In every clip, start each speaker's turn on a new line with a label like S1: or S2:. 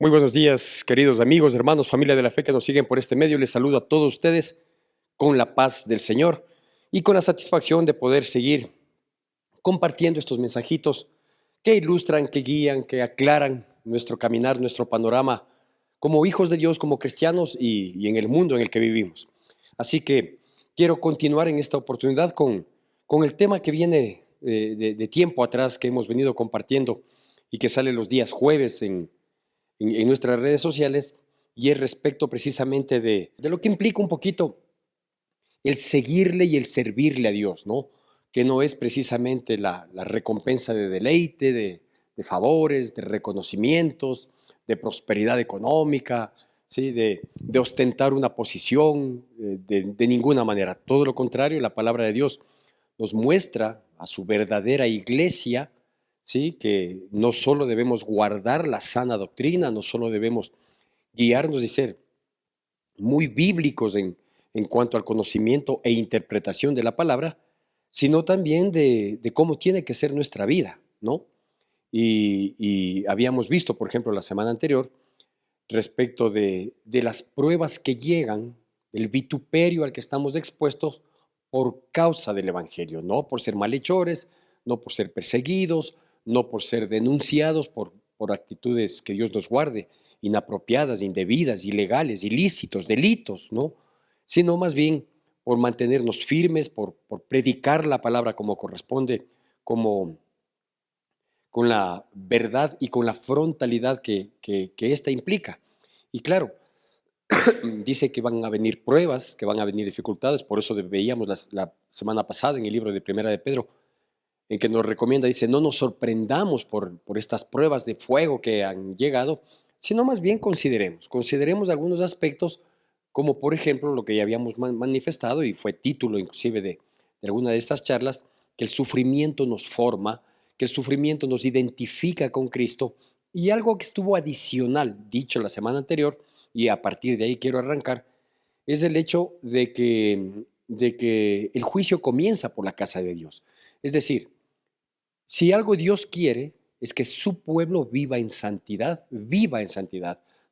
S1: Muy buenos días, queridos amigos, hermanos, familia de la fe que nos siguen por este medio. Les saludo a todos ustedes con la paz del Señor y con la satisfacción de poder seguir compartiendo estos mensajitos que ilustran, que guían, que aclaran nuestro caminar, nuestro panorama como hijos de Dios, como cristianos y en el mundo en el que vivimos. Así que quiero continuar en esta oportunidad con el tema que viene de tiempo atrás, que hemos venido compartiendo y que sale los días jueves en nuestras redes sociales, y es respecto precisamente de lo que implica un poquito el seguirle y el servirle a Dios, ¿no? Que no es precisamente la recompensa de deleite, de favores, de reconocimientos, de prosperidad económica, ¿sí? De ostentar una posición, de ninguna manera. Todo lo contrario, la palabra de Dios nos muestra a su verdadera iglesia, ¿sí? Que no solo debemos guardar la sana doctrina, no solo debemos guiarnos y ser muy bíblicos en cuanto al conocimiento e interpretación de la palabra, sino también de cómo tiene que ser nuestra vida, ¿no? Y habíamos visto, por ejemplo, la semana anterior, respecto de las pruebas que llegan, el vituperio al que estamos expuestos por causa del Evangelio, no por ser malhechores, no por ser perseguidos, no por ser denunciados por actitudes que Dios nos guarde, inapropiadas, indebidas, ilegales, ilícitos, delitos, ¿no? Sino más bien por mantenernos firmes, por predicar la palabra como corresponde, como con la verdad y con la frontalidad que ésta implica. Y claro, dice que van a venir pruebas, que van a venir dificultades, por eso veíamos la semana pasada en el libro de Primera de Pedro, en que nos recomienda, dice, no nos sorprendamos por estas pruebas de fuego que han llegado, sino más bien consideremos algunos aspectos, como por ejemplo lo que ya habíamos manifestado, y fue título inclusive de alguna de estas charlas, que el sufrimiento nos forma, que el sufrimiento nos identifica con Cristo, y algo que estuvo adicional, dicho la semana anterior, y a partir de ahí quiero arrancar, es el hecho de que el juicio comienza por la casa de Dios. Es decir, si algo Dios quiere, es que su pueblo viva en santidad,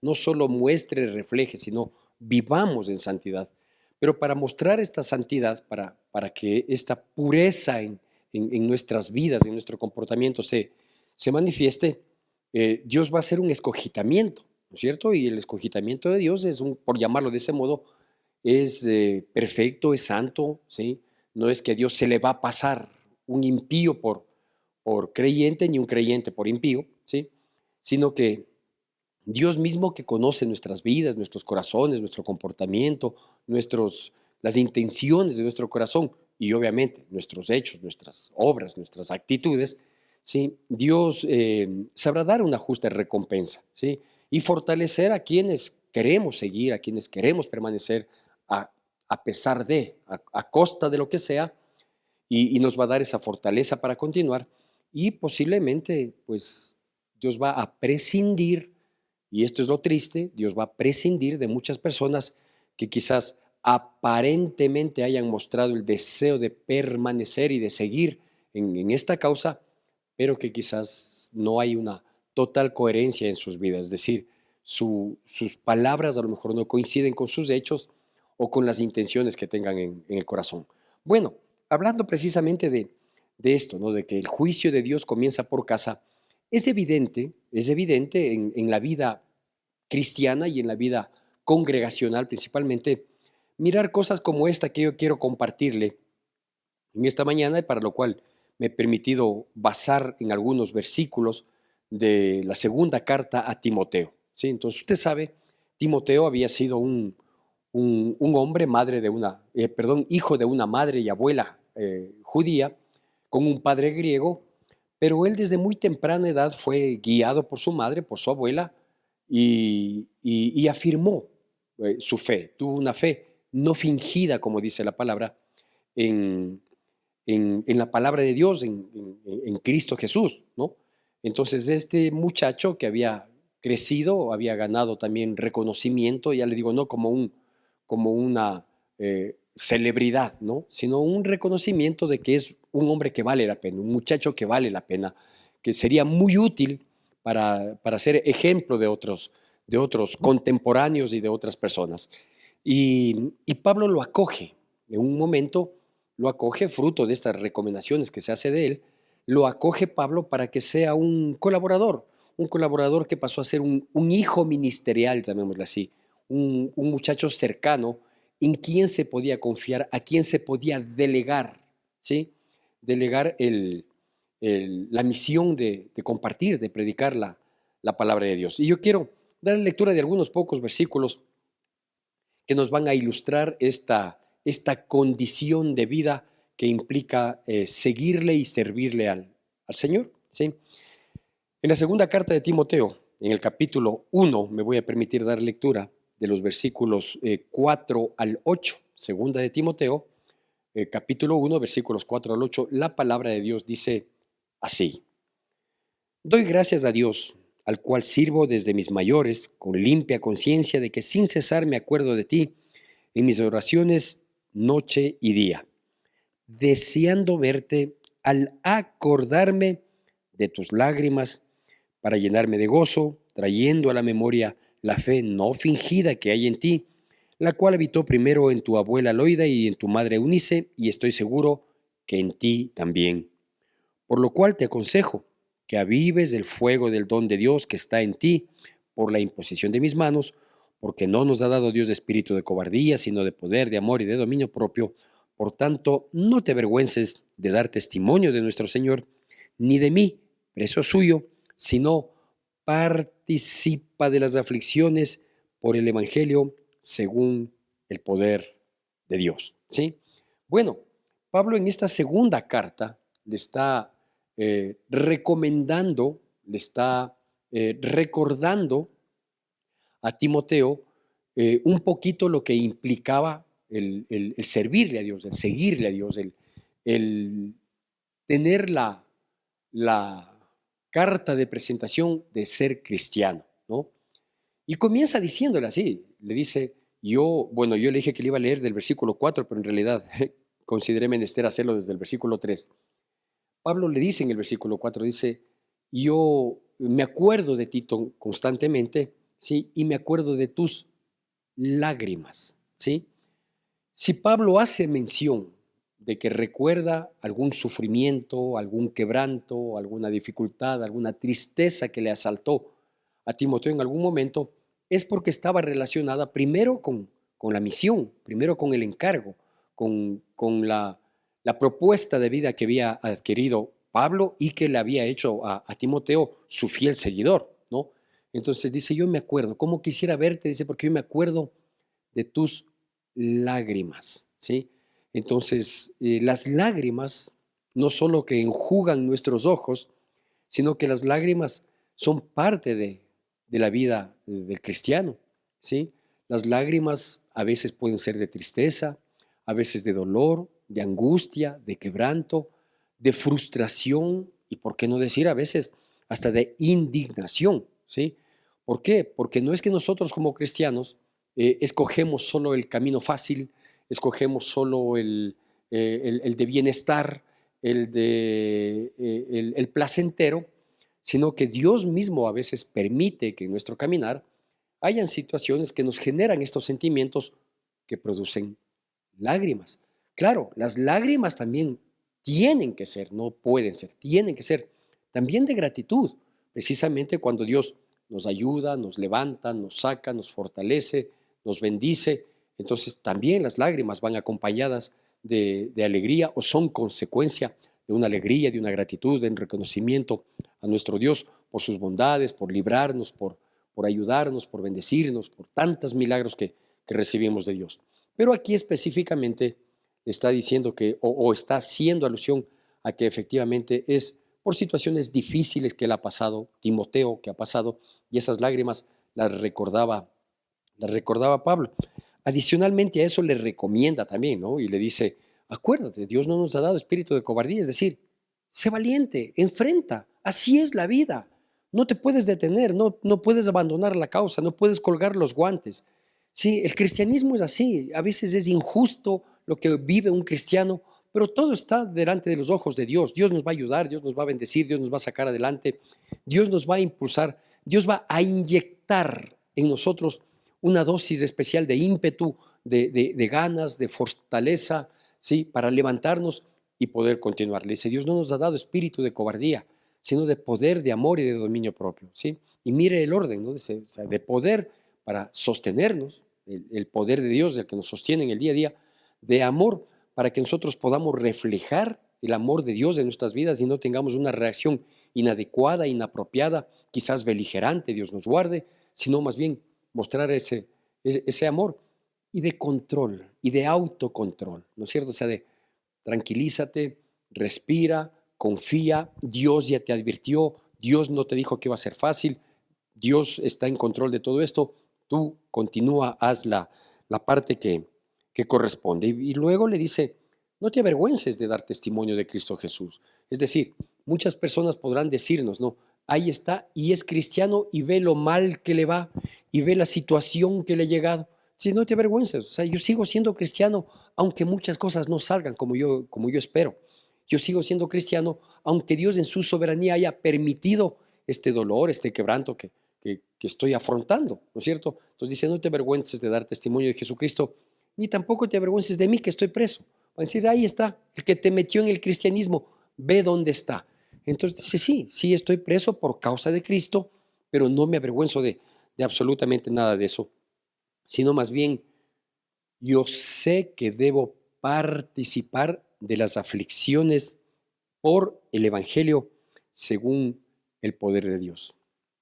S1: no solo muestre y refleje, sino vivamos en santidad. Pero para mostrar esta santidad, para que esta pureza en nuestras vidas, en nuestro comportamiento se manifieste, Dios va a hacer un escogitamiento, ¿no es cierto? Y el escogitamiento de Dios es, por llamarlo de ese modo, es perfecto, es santo, ¿sí? No es que a Dios se le va a pasar un impío por creyente ni un creyente por impío, ¿sí? Sino que Dios mismo, que conoce nuestras vidas, nuestros corazones, nuestro comportamiento, las intenciones de nuestro corazón y obviamente nuestros hechos, nuestras obras, nuestras actitudes, ¿sí? Dios sabrá dar una justa recompensa, ¿sí? Y fortalecer a quienes queremos seguir, a quienes queremos permanecer a, a pesar de, a costa de lo que sea, y nos va a dar esa fortaleza para continuar, y posiblemente pues Dios va a prescindir, y esto es lo triste, Dios va a prescindir de muchas personas que quizás aparentemente hayan mostrado el deseo de permanecer y de seguir en esta causa, pero que quizás no hay una total coherencia en sus vidas, es decir, sus palabras a lo mejor no coinciden con sus hechos o con las intenciones que tengan en el corazón. Bueno, hablando precisamente de esto, ¿no? De que el juicio de Dios comienza por casa, es evidente en la vida cristiana y en la vida congregacional principalmente, mirar cosas como esta que yo quiero compartirle en esta mañana, y para lo cual me he permitido basar en algunos versículos de la segunda carta a Timoteo, ¿sí? Entonces usted sabe, Timoteo había sido un hombre, hijo de una madre y abuela judía, con un padre griego, pero él desde muy temprana edad fue guiado por su madre, por su abuela, y afirmó su fe, tuvo una fe no fingida, como dice la palabra, en, en la palabra de Dios, en Cristo Jesús, ¿no? Entonces este muchacho que había crecido, había ganado también reconocimiento, ya le digo, no como una celebridad, ¿no? Sino un reconocimiento de que es un hombre que vale la pena, un muchacho que vale la pena, que sería muy útil para ser ejemplo de otros contemporáneos y de otras personas. Y Pablo lo acoge, en un momento lo acoge fruto de estas recomendaciones que se hace de él, lo acoge Pablo para que sea un colaborador que pasó a ser un hijo ministerial, llamémoslo así, un muchacho cercano en quien se podía confiar, a quien se podía delegar, ¿sí? Delegar la misión de compartir, de predicar la palabra de Dios. Y yo quiero dar lectura de algunos pocos versículos que nos van a ilustrar esta condición de vida que implica seguirle y servirle al Señor, ¿sí? En la segunda carta de Timoteo, en el capítulo 1, me voy a permitir dar lectura de los versículos 4 al 8. Segunda de Timoteo, capítulo 1, versículos 4 al 8, la palabra de Dios dice así: Doy gracias a Dios, al cual sirvo desde mis mayores, con limpia conciencia de que sin cesar me acuerdo de ti en mis oraciones noche y día, deseando verte al acordarme de tus lágrimas para llenarme de gozo, trayendo a la memoria la fe no fingida que hay en ti, la cual habitó primero en tu abuela Loida y en tu madre Eunice, y estoy seguro que en ti también. Por lo cual te aconsejo que avives el fuego del don de Dios que está en ti por la imposición de mis manos, porque no nos ha dado Dios de espíritu de cobardía, sino de poder, de amor y de dominio propio. Por tanto, no te avergüences de dar testimonio de nuestro Señor, ni de mí, preso suyo, sino participa de las aflicciones por el Evangelio según el poder de Dios. ¿Sí? Bueno, Pablo en esta segunda carta le está recomendando, le está recordando a Timoteo un poquito lo que implicaba el servirle a Dios, el seguirle a Dios, el tener la carta de presentación de ser cristiano, ¿no? Y comienza diciéndole así, le dice, yo le dije que le iba a leer del versículo 4, pero en realidad consideré menester hacerlo desde el versículo 3. Pablo le dice en el versículo 4, dice, yo me acuerdo de ti constantemente, ¿sí? Y me acuerdo de tus lágrimas, ¿sí? Si Pablo hace mención de que recuerda algún sufrimiento, algún quebranto, alguna dificultad, alguna tristeza que le asaltó a Timoteo en algún momento, es porque estaba relacionada primero con la misión, primero con el encargo, con la propuesta de vida que había adquirido Pablo y que le había hecho a Timoteo su fiel seguidor, ¿no? Entonces dice, yo me acuerdo, ¿cómo quisiera verte? Dice, porque yo me acuerdo de tus lágrimas, ¿sí? Entonces, las lágrimas no solo que enjugan nuestros ojos, sino que las lágrimas son parte de la vida del cristiano, ¿sí? Las lágrimas a veces pueden ser de tristeza, a veces de dolor, de angustia, de quebranto, de frustración y, por qué no decir, a veces hasta de indignación, ¿sí? ¿Por qué? Porque no es que nosotros como cristianos escogemos solo el camino fácil, escogemos solo el de bienestar, el placentero, sino que Dios mismo a veces permite que en nuestro caminar hayan situaciones que nos generan estos sentimientos que producen lágrimas. Claro, las lágrimas también tienen que ser, no pueden ser, tienen que ser también de gratitud, precisamente cuando Dios nos ayuda, nos levanta, nos saca, nos fortalece, nos bendice. Entonces también las lágrimas van acompañadas de alegría o son consecuencia de una alegría, de una gratitud, de un reconocimiento a nuestro Dios por sus bondades, por librarnos, por ayudarnos, por bendecirnos, por tantos milagros que recibimos de Dios. Pero aquí específicamente está diciendo que, o está haciendo alusión a que efectivamente es por situaciones difíciles que él ha pasado, Timoteo que ha pasado, y esas lágrimas las recordaba Pablo. Adicionalmente a eso le recomienda también, ¿no? Y le dice, acuérdate, Dios no nos ha dado espíritu de cobardía, es decir, sé valiente, enfrenta, así es la vida. No te puedes detener, no puedes abandonar la causa, no puedes colgar los guantes. Sí, el cristianismo es así, a veces es injusto lo que vive un cristiano, pero todo está delante de los ojos de Dios. Dios nos va a ayudar, Dios nos va a bendecir, Dios nos va a sacar adelante, Dios nos va a impulsar, Dios va a inyectar en nosotros una dosis especial de ímpetu, de ganas, de fortaleza, ¿sí? Para levantarnos y poder continuar. Le dice, Dios no nos ha dado espíritu de cobardía, sino de poder, de amor y de dominio propio, ¿sí? Y mire el orden, ¿no? Dice, o sea, de poder para sostenernos, el poder de Dios, el que nos sostiene en el día a día, de amor para que nosotros podamos reflejar el amor de Dios en nuestras vidas y no tengamos una reacción inadecuada, inapropiada, quizás beligerante, Dios nos guarde, sino más bien mostrar ese amor y de control y de autocontrol, ¿no es cierto? O sea, de tranquilízate, respira, confía, Dios ya te advirtió, Dios no te dijo que iba a ser fácil, Dios está en control de todo esto, tú continúa, haz la parte que corresponde. Y luego le dice, no te avergüences de dar testimonio de Cristo Jesús. Es decir, muchas personas podrán decirnos, no, ahí está y es cristiano y ve lo mal que le va y ve la situación que le ha llegado. Si no te avergüences, o sea, yo sigo siendo cristiano aunque muchas cosas no salgan como yo espero. Yo sigo siendo cristiano aunque Dios en su soberanía haya permitido este dolor, este quebranto que estoy afrontando, ¿no es cierto? Entonces dice, no te avergüences de dar testimonio de Jesucristo, ni tampoco te avergüences de mí que estoy preso. Va a decir, ahí está, el que te metió en el cristianismo, ve dónde está. Entonces dice, sí, estoy preso por causa de Cristo, pero no me avergüenzo de absolutamente nada de eso, sino más bien, yo sé que debo participar de las aflicciones por el Evangelio según el poder de Dios.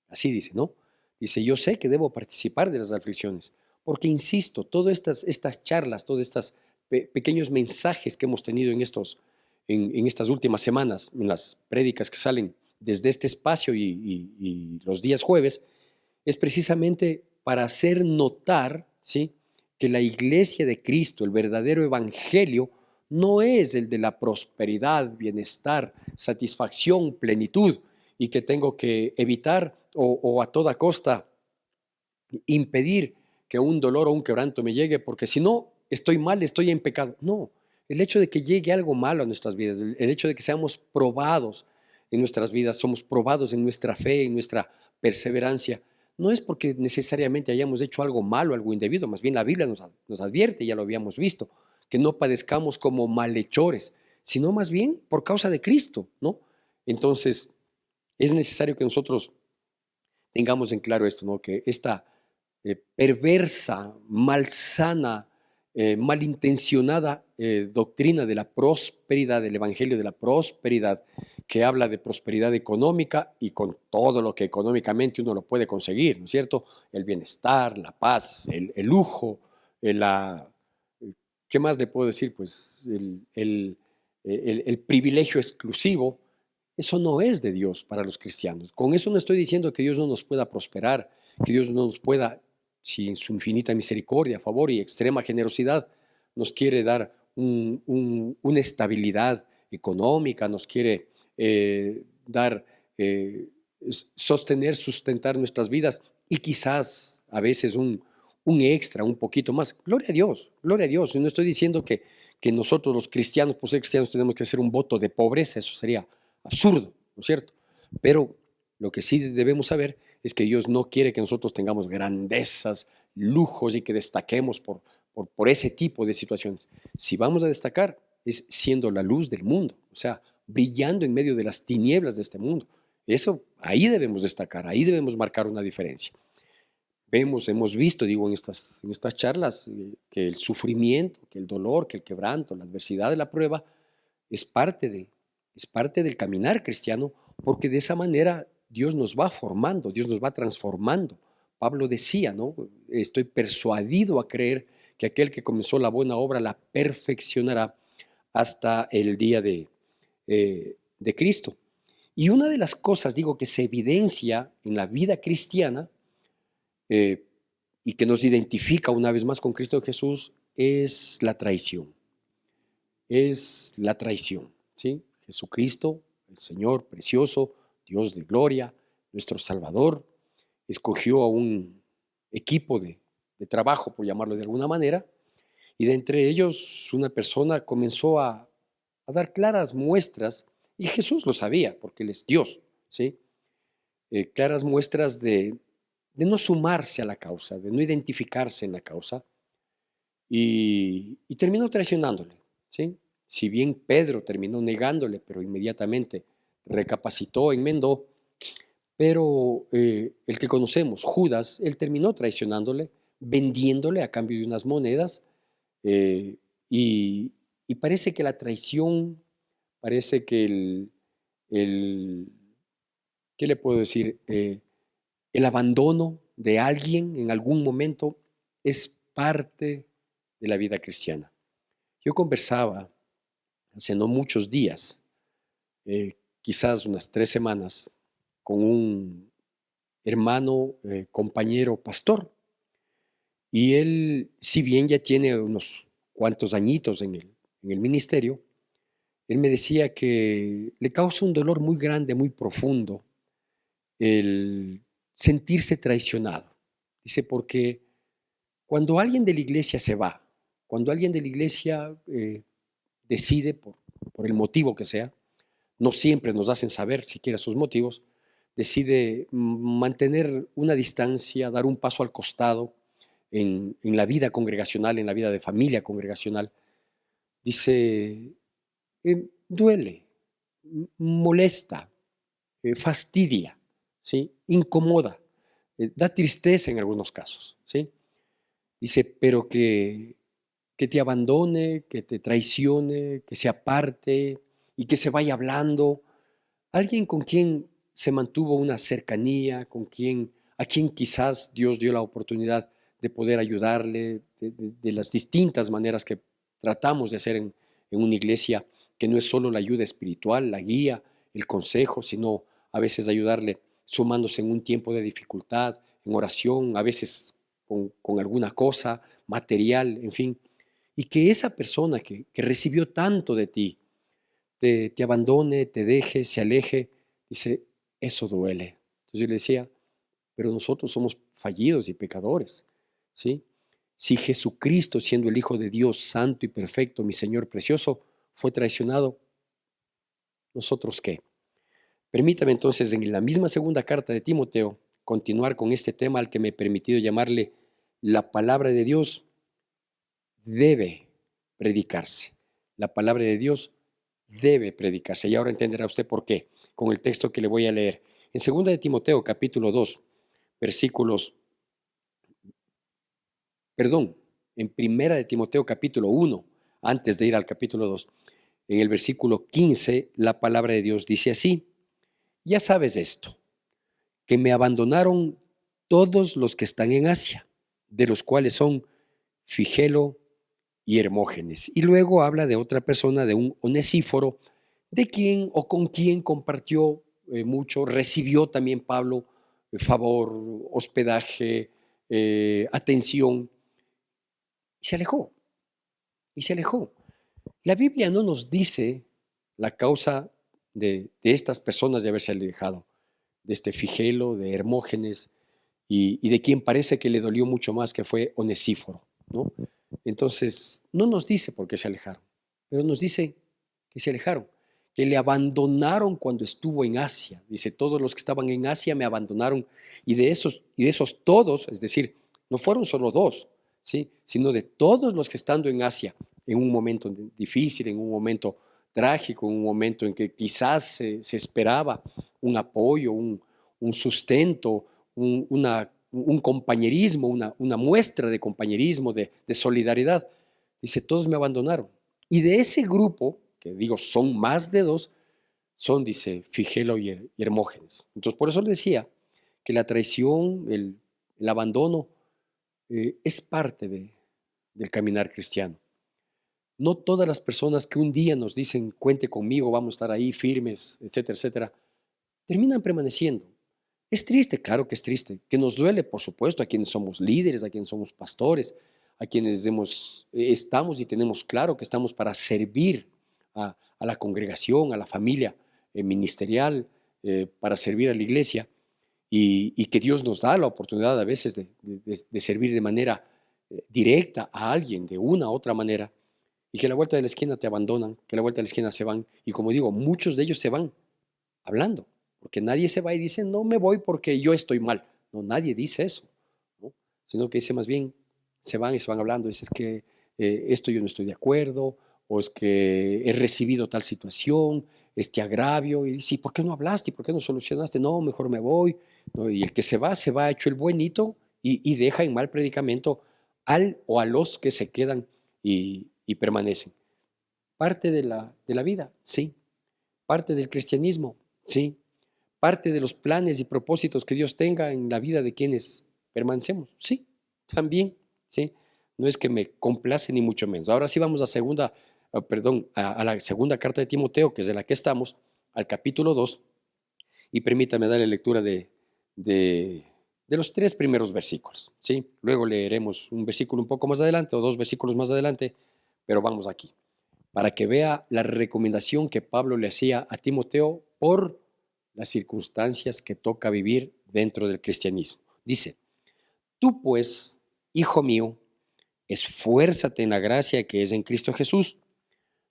S1: Así dice, ¿no? Dice, yo sé que debo participar de las aflicciones, porque insisto, todas estas charlas, todos estos pequeños mensajes que hemos tenido en estas últimas semanas, en las prédicas que salen desde este espacio y los días jueves, es precisamente para hacer notar, ¿sí?, que la iglesia de Cristo, el verdadero evangelio, no es el de la prosperidad, bienestar, satisfacción, plenitud, y que tengo que evitar o a toda costa impedir que un dolor o un quebranto me llegue, porque si no, estoy mal, estoy en pecado. No, el hecho de que llegue algo malo a nuestras vidas, el hecho de que seamos probados en nuestras vidas, somos probados en nuestra fe, en nuestra perseverancia, no es porque necesariamente hayamos hecho algo malo, algo indebido, más bien la Biblia nos advierte, ya lo habíamos visto, que no padezcamos como malhechores, sino más bien por causa de Cristo, ¿no? Entonces, es necesario que nosotros tengamos en claro esto, ¿no? Que esta perversa, malsana, malintencionada doctrina de la prosperidad, del Evangelio de la prosperidad, que habla de prosperidad económica y con todo lo que económicamente uno lo puede conseguir, ¿no es cierto? El bienestar, la paz, el lujo, la, ¿qué más le puedo decir? Pues el privilegio exclusivo, eso no es de Dios para los cristianos. Con eso no estoy diciendo que Dios no nos pueda prosperar, que Dios no nos pueda, si en su infinita misericordia, favor y extrema generosidad nos quiere dar una estabilidad económica, nos quiere dar, sostener, sustentar nuestras vidas y quizás a veces un extra, un poquito más. Gloria a Dios, gloria a Dios. Y no estoy diciendo que nosotros los cristianos, por ser cristianos, tenemos que hacer un voto de pobreza, eso sería absurdo, ¿no es cierto? Pero lo que sí debemos saber es que Dios no quiere que nosotros tengamos grandezas, lujos y que destaquemos por ese tipo de situaciones. Si vamos a destacar, es siendo la luz del mundo, o sea, brillando en medio de las tinieblas de este mundo. Eso, ahí debemos destacar, ahí debemos marcar una diferencia. Hemos visto, digo, en estas charlas, que el sufrimiento, que el dolor, que el quebranto, la adversidad de la prueba es parte del caminar cristiano, porque de esa manera Dios nos va formando, Dios nos va transformando. Pablo decía, ¿no? Estoy persuadido a creer que aquel que comenzó la buena obra la perfeccionará hasta el día de Cristo. Y una de las cosas, digo, que se evidencia en la vida cristiana eh, y que nos identifica una vez más con Cristo Jesús es la traición. Es la traición, ¿sí? Jesucristo, el Señor precioso, Dios de gloria, nuestro Salvador, escogió a un equipo de trabajo, por llamarlo de alguna manera, y de entre ellos una persona comenzó a dar claras muestras, y Jesús lo sabía, porque Él es Dios, ¿sí? Claras muestras de no sumarse a la causa, de no identificarse en la causa, y terminó traicionándole, ¿sí? Si bien Pedro terminó negándole, pero inmediatamente recapacitó, enmendó, pero el que conocemos, Judas, él terminó traicionándole, vendiéndole a cambio de unas monedas, eh, y, y parece que la traición, parece que el ¿qué le puedo decir? El abandono de alguien en algún momento es parte de la vida cristiana. Yo conversaba hace no muchos días, quizás unas 3 semanas, con un hermano, compañero pastor, y él, si bien ya tiene unos cuantos añitos en el ministerio, él me decía que le causa un dolor muy grande, muy profundo, el sentirse traicionado. Dice, porque cuando alguien de la iglesia se va, cuando alguien de la iglesia decide, por el motivo que sea, no siempre nos hacen saber siquiera sus motivos, decide mantener una distancia, dar un paso al costado en la vida congregacional, en la vida de familia congregacional, dice, duele, molesta, fastidia, ¿sí? Incomoda, da tristeza en algunos casos, ¿sí? Dice, pero que te abandone, que te traicione, que se aparte y que se vaya hablando. Alguien con quien se mantuvo una cercanía, a quien quizás Dios dio la oportunidad de poder ayudarle de las distintas maneras que tratamos de hacer en una iglesia, que no es solo la ayuda espiritual, la guía, el consejo, sino a veces ayudarle sumándose en un tiempo de dificultad, en oración, a veces con alguna cosa material, en fin. Y que esa persona que recibió tanto de ti, te abandone, te deje, se aleje, dice, eso duele. Entonces yo le decía, pero nosotros somos fallidos y pecadores, ¿sí? Si Jesucristo, siendo el Hijo de Dios, santo y perfecto, mi Señor precioso, fue traicionado, ¿nosotros qué? Permítame entonces, en la misma segunda carta de Timoteo, continuar con este tema al que me he permitido llamarle la palabra de Dios debe predicarse. La palabra de Dios debe predicarse. Y ahora entenderá usted por qué, con el texto que le voy a leer. En 2 de Timoteo, capítulo 2, versículos, perdón, en Primera de Timoteo, capítulo 1, antes de ir al capítulo 2, en el versículo 15, la palabra de Dios dice así, ya sabes esto, que me abandonaron todos los que están en Asia, de los cuales son Figelo y Hermógenes. Y luego habla de otra persona, de un Onesíforo, de quien o con quien compartió mucho, recibió también Pablo favor, hospedaje, atención, y se alejó, y se alejó. La Biblia no nos dice la causa de estas personas de haberse alejado, de este Figelo, de Hermógenes, y de quien parece que le dolió mucho más, que fue Onesíforo, ¿no? Entonces, no nos dice por qué se alejaron, pero nos dice que se alejaron, que le abandonaron cuando estuvo en Asia. Dice, todos los que estaban en Asia me abandonaron, y de esos todos, es decir, no fueron solo dos, ¿sí? Sino de todos los que estando en Asia, en un momento difícil, en un momento trágico, en un momento en que quizás se esperaba un apoyo, un sustento, un compañerismo, una muestra de compañerismo, de solidaridad. Dice, todos me abandonaron. Y de ese grupo, que digo, son más de dos, son, dice, Figelo y Hermógenes. Entonces, por eso le decía que la traición, el abandono, es parte del caminar cristiano. No todas las personas que un día nos dicen, cuente conmigo, vamos a estar ahí firmes, etcétera, etcétera, terminan permaneciendo. Es triste, claro que es triste, que nos duele, por supuesto, a quienes somos líderes, a quienes somos pastores, a quienes estamos y tenemos claro que estamos para servir a la congregación, a la familia ministerial, para servir a la iglesia, y que Dios nos da la oportunidad a veces de servir de manera directa a alguien, de una u otra manera, y que a la vuelta de la esquina te abandonan, que a la vuelta de la esquina se van, y como digo, muchos de ellos se van hablando, porque nadie se va y dice, no me voy porque yo estoy mal. No, nadie dice eso, ¿no? Sino que dice más bien, se van y se van hablando, dice, es que esto yo no estoy de acuerdo, o es que he recibido tal situación, este agravio, y dice, ¿y por qué no hablaste? ¿Y por qué no solucionaste? No, mejor me voy, ¿no? Y el que se va hecho el buenito y deja en mal predicamento al o a los que se quedan y permanecen. Parte de la vida, sí. Parte del cristianismo, sí. Parte de los planes y propósitos que Dios tenga en la vida de quienes permanecemos, sí. También, sí. No es que me complace ni mucho menos. Ahora sí vamos a la segunda carta de Timoteo, que es de la que estamos, al capítulo 2, y permítame darle lectura de, de los 3 primeros versículos, ¿sí? Luego leeremos un versículo un poco más adelante o 2 versículos más adelante, pero vamos aquí para que vea la recomendación que Pablo le hacía a Timoteo por las circunstancias que toca vivir dentro del cristianismo. Dice, tú pues, hijo mío, esfuérzate en la gracia que es en Cristo Jesús.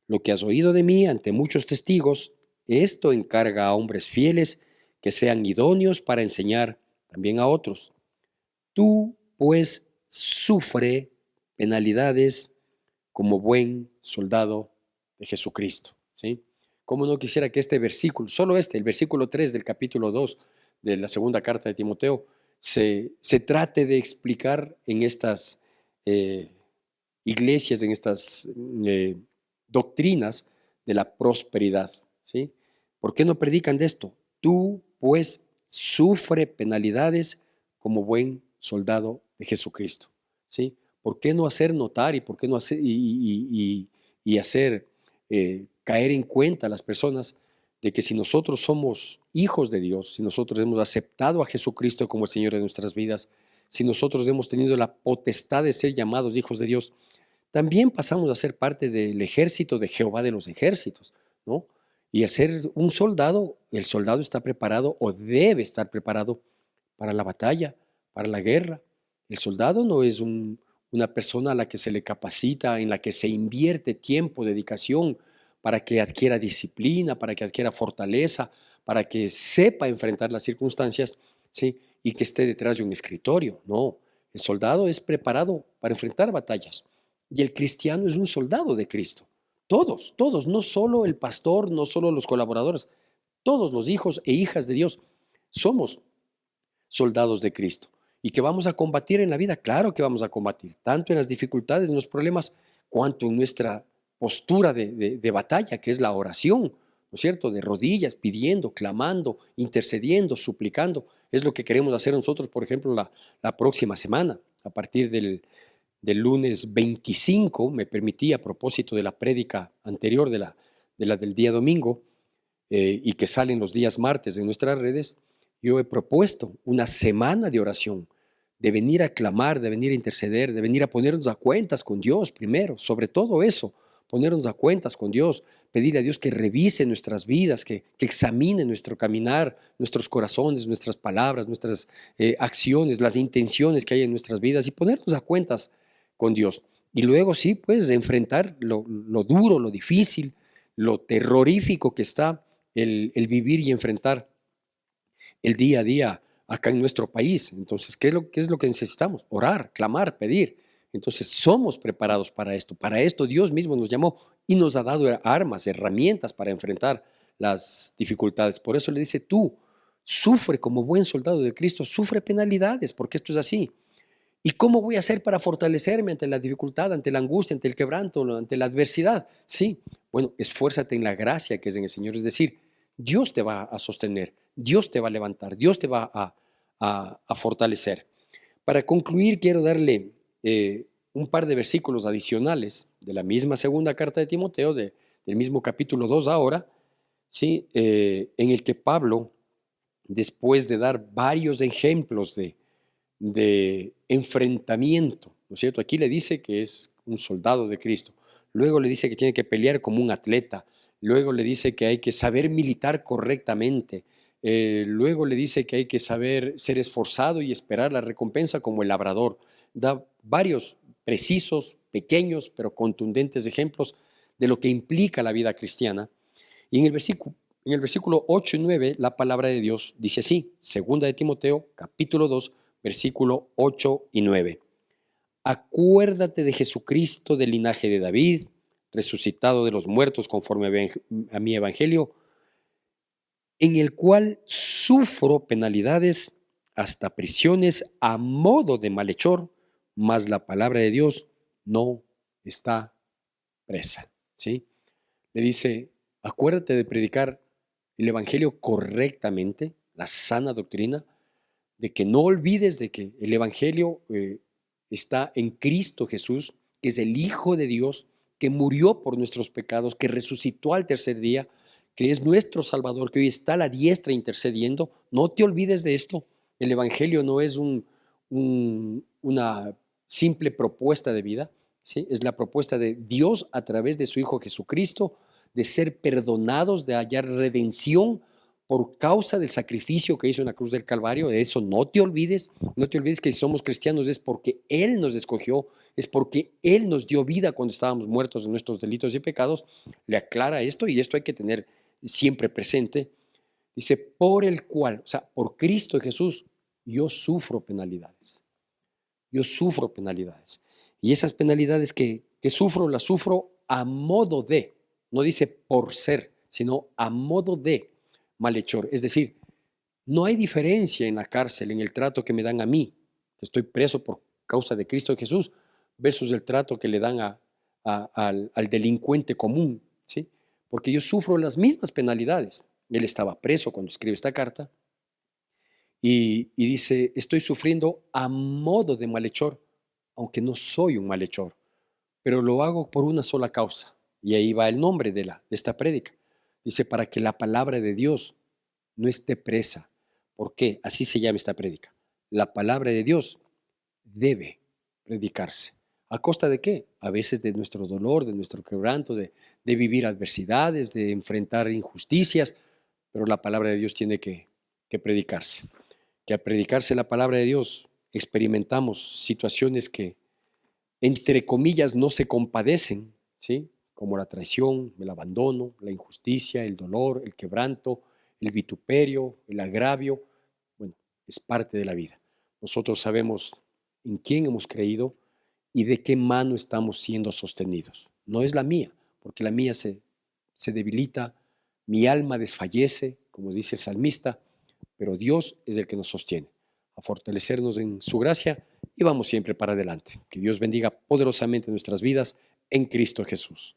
S1: Lo que has oído de mí ante muchos testigos, esto encarga a hombres fieles que sean idóneos para enseñar también a otros. Tú pues sufre penalidades como buen soldado de Jesucristo, ¿sí? ¿Cómo no quisiera que este versículo, solo este, el versículo 3 del capítulo 2 de la segunda carta de Timoteo, se trate de explicar en estas eh, iglesias, en estas doctrinas de la prosperidad, ¿sí? ¿Por qué no predican de esto? Tú, pues, sufre penalidades como buen soldado de Jesucristo, ¿sí? ¿Por qué no hacer notar y por qué no hacer y hacer caer en cuenta a las personas de que si nosotros somos hijos de Dios, si nosotros hemos aceptado a Jesucristo como el Señor de nuestras vidas, si nosotros hemos tenido la potestad de ser llamados hijos de Dios, también pasamos a ser parte del ejército de Jehová de los ejércitos, ¿no? Y a ser un soldado, el soldado está preparado o debe estar preparado para la batalla, para la guerra. El soldado no es una persona a la que se le capacita, en la que se invierte tiempo, dedicación, para que adquiera disciplina, para que adquiera fortaleza, para que sepa enfrentar las circunstancias, ¿sí? Y que esté detrás de un escritorio. No, el soldado es preparado para enfrentar batallas. Y el cristiano es un soldado de Cristo. Todos, todos, no solo el pastor, no solo los colaboradores, todos los hijos e hijas de Dios somos soldados de Cristo. ¿Y que vamos a combatir en la vida? Claro que vamos a combatir, tanto en las dificultades, en los problemas, cuanto en nuestra postura de batalla, que es la oración, ¿no es cierto? De rodillas, pidiendo, clamando, intercediendo, suplicando. Es lo que queremos hacer nosotros, por ejemplo, la próxima semana, a partir del lunes 25, me permití, a propósito de la prédica anterior del día domingo, y que salen los días martes en nuestras redes, yo he propuesto una semana de oración, de venir a clamar, de venir a interceder, de venir a ponernos a cuentas con Dios primero, sobre todo eso, ponernos a cuentas con Dios, pedirle a Dios que revise nuestras vidas, que examine nuestro caminar, nuestros corazones, nuestras palabras, nuestras acciones, las intenciones que hay en nuestras vidas y ponernos a cuentas con Dios. Y luego sí, pues enfrentar lo duro, lo difícil, lo terrorífico que está el vivir y enfrentar el día a día acá en nuestro país. Entonces, qué es lo que necesitamos? Orar, clamar, pedir. Entonces, somos preparados para esto. Para esto Dios mismo nos llamó y nos ha dado armas, herramientas para enfrentar las dificultades. Por eso le dice, tú sufre como buen soldado de Cristo, sufre penalidades, porque esto es así. ¿Y cómo voy a hacer para fortalecerme ante la dificultad, ante la angustia, ante el quebranto, ante la adversidad? Sí, bueno, esfuérzate en la gracia que es en el Señor. Es decir, Dios te va a sostener, Dios te va a levantar, Dios te va a fortalecer. Para concluir, quiero darle un par de versículos adicionales de la misma segunda carta de Timoteo, del mismo capítulo 2 ahora, ¿sí? En el que Pablo, después de dar varios ejemplos de enfrentamiento, ¿no es cierto? Aquí le dice que es un soldado de Cristo, luego le dice que tiene que pelear como un atleta, luego le dice que hay que saber militar correctamente, luego le dice que hay que saber ser esforzado y esperar la recompensa como el labrador. Da varios precisos, pequeños, pero contundentes ejemplos de lo que implica la vida cristiana. Y en el En el versículo 8 y 9, la palabra de Dios dice así, segunda de Timoteo, capítulo 2, versículo 8 y 9. Acuérdate de Jesucristo del linaje de David, resucitado de los muertos conforme a mi evangelio, en el cual sufro penalidades hasta prisiones a modo de malhechor, mas la palabra de Dios no está presa. ¿Sí? Le dice, acuérdate de predicar el evangelio correctamente, la sana doctrina, de que no olvides de que el evangelio está en Cristo Jesús, que es el Hijo de Dios, que murió por nuestros pecados, que resucitó al tercer día, que es nuestro Salvador, que hoy está a la diestra intercediendo. No te olvides de esto. El evangelio no es una simple propuesta de vida, ¿sí? Es la propuesta de Dios a través de su Hijo Jesucristo, de ser perdonados, de hallar redención por causa del sacrificio que hizo en la cruz del Calvario. De eso no te olvides. No te olvides que si somos cristianos es porque Él nos escogió, es porque Él nos dio vida cuando estábamos muertos en nuestros delitos y pecados. Le aclara esto y esto hay que tener siempre presente. Dice, por el cual, o sea, por Cristo Jesús, yo sufro penalidades. Yo sufro penalidades. Y esas penalidades que sufro, las sufro a modo de, no dice por ser, sino a modo de malhechor. Es decir, no hay diferencia en la cárcel, en el trato que me dan a mí, que estoy preso por causa de Cristo Jesús, versus el trato que le dan al delincuente común, ¿sí? Porque yo sufro las mismas penalidades. Él estaba preso cuando escribe esta carta y dice, estoy sufriendo a modo de malhechor, aunque no soy un malhechor, pero lo hago por una sola causa. Y ahí va el nombre de esta prédica. Dice, para que la palabra de Dios no esté presa. ¿Por qué? Así se llama esta prédica. La palabra de Dios debe predicarse. ¿A costa de qué? A veces de nuestro dolor, de nuestro quebranto, de vivir adversidades, de enfrentar injusticias, pero la palabra de Dios tiene que predicarse. Que al predicarse la palabra de Dios experimentamos situaciones que, entre comillas, no se compadecen, ¿sí? Como la traición, el abandono, la injusticia, el dolor, el quebranto, el vituperio, el agravio. Bueno, es parte de la vida. Nosotros sabemos en quién hemos creído y de qué mano estamos siendo sostenidos. No es la mía, porque la mía se debilita, mi alma desfallece, como dice el salmista, pero Dios es el que nos sostiene. A fortalecernos en su gracia y vamos siempre para adelante. Que Dios bendiga poderosamente nuestras vidas en Cristo Jesús.